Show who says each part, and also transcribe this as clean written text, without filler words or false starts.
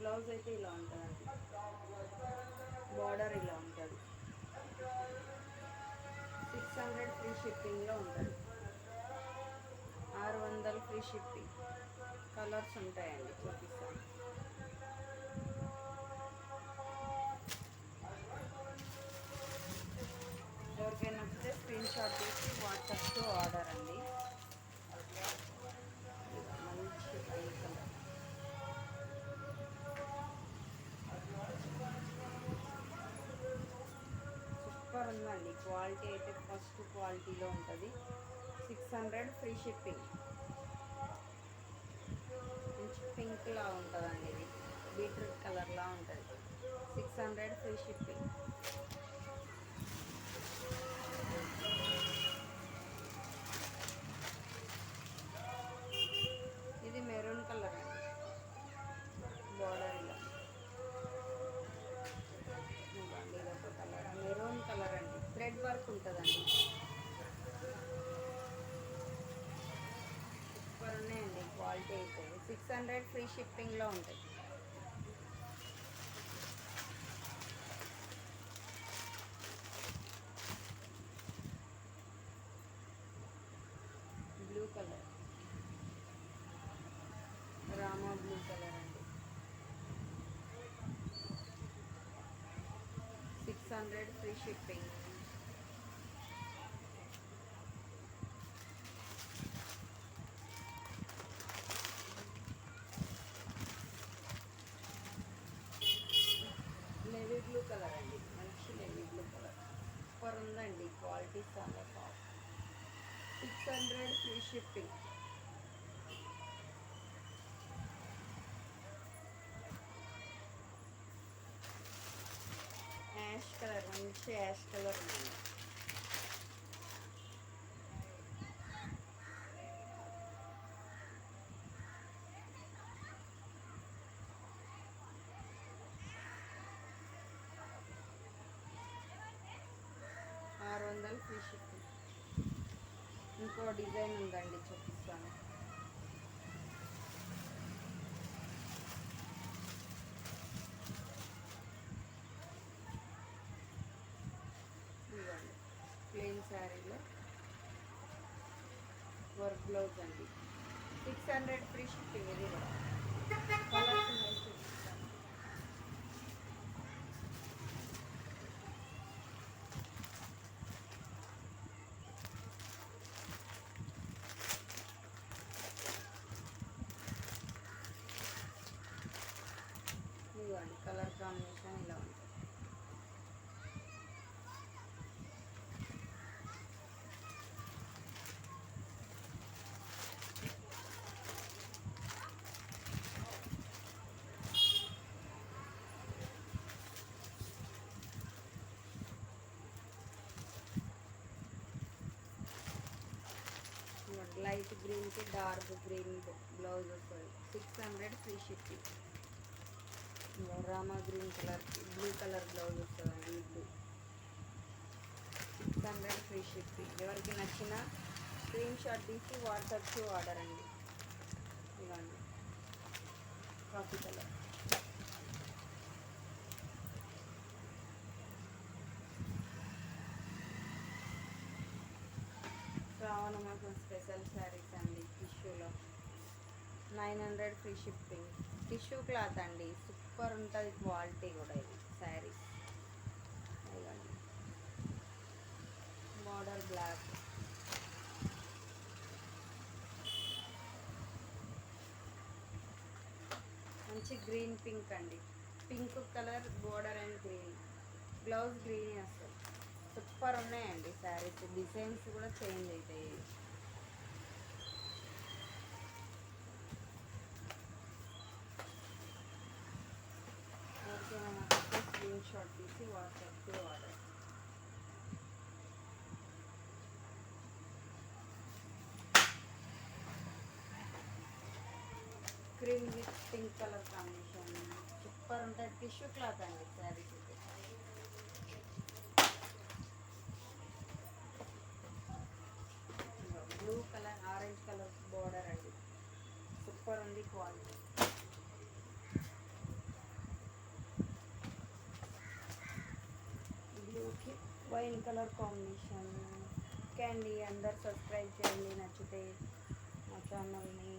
Speaker 1: Blouse అయితే ఇలా ఉంటుందండి, బార్డర్ ఇలా ఉంటుంది. 600 ఫ్రీ షిప్పింగ్లో ఉంటుంది. 600 ఫ్రీ షిప్పింగ్. కలర్స్ ఉంటాయండి, చూపిస్తాను. ఎవరికైనా నచ్చితే స్క్రీన్ షాట్ తీసి వాట్సాప్తో ఆర్డర్ అండి. మంచి వైట్ కలర్, సూపర్ ఉందండి. క్వాలిటీ అయితే ఫస్ట్ క్వాలిటీలో ఉంటుంది. 600 ఫ్రీ షిప్పింగ్. మంచి పింక్లా ఉంటుందండి, ఇది బీట్రూట్ కలర్లా ఉంటుంది. 600 ఫ్రీ షిప్పింగ్. ఇది మెరూన్ కలర్ అండి, బార్డర్ ఇలా ఇవ్వండి. ఇది ఒక కలర్, మెరూన్ కలర్ అండి, థ్రెడ్ వర్క్ ఉంటుందండి. సూపర్ ఉన్నాయండి క్వాలిటీ అయితే. 600 ఫ్రీ షిప్పింగ్లో ఉంటాయి. Blue colour, Rama blue colour అండి. 600 free shipping. Navy blue colour అండి, మంచి నేవీ బ్లూ కలర్. సూపర్ ఉందండి, క్వాలిటీ చాలా soft. 600 free shipping. Ash colour, మంచి యాష్ కలర్ ఉంది. Free shipping. ఇంకో డిజైన్ ఉందండి, చూపిస్తాను. ఇవ్వండి, ప్లెయిన్ శారీలో వర్క్ బ్లౌజ్ అండి. 600 ఫ్రీ షిప్పింగ్. ఇది కూడా కలర్స్ ఉన్నాయి, చూపిస్తాను. ఇవ్వండి, కలర్ కాంబినేషన్ ఇలా ఉంటుంది. లైట్ గ్రీన్కి డార్క్ గ్రీన్ బ్లౌజ్ వస్తుంది. 600 ఫ్రీ షిప్పింగ్. రామా గ్రీన్ కలర్కి బ్లూ కలర్ బ్లౌజ్ వస్తుందండి, బ్లూ. 600 free shipping. ఎవరికి నచ్చిన స్క్రీన్ షాట్ తీసి వాట్సాప్కి ఆర్డర్ అండి. ఇవ్వండి, కాఫీ కలర్. శ్రావణ మాసం స్పెషల్ శారీస్ అండి, టిష్యూలో 900 ఫ్రీ షిప్పింగ్. టిష్యూ క్లాత్ అండి, సూపర్ ఉంటుంది క్వాలిటీ కూడా. ఇది శారీస్ ఇవ్వండి, బార్డర్ బ్లాక్, మంచి గ్రీన్ పింక్ అండి. Pink colour border and green, blouse green వస్తుంది. సూపర్ ఉన్నాయండి శారీస్, డిజైన్స్ కూడా చేంజ్ అవుతాయి. ఓకేనా, స్క్రీన్ షాట్ తీసి వాట్సాప్కి order. Cream with pink colour combination, super ఉంటుంది. టిష్యూ క్లాత్ అండి saris. Blue colour, orange colour border అండి, సూపర్ ఉంది quality. Wine colour combination. Okay అండి, అందరు సబ్స్క్రైబ్ చేయండి నచ్చితే మా ఛానల్ని.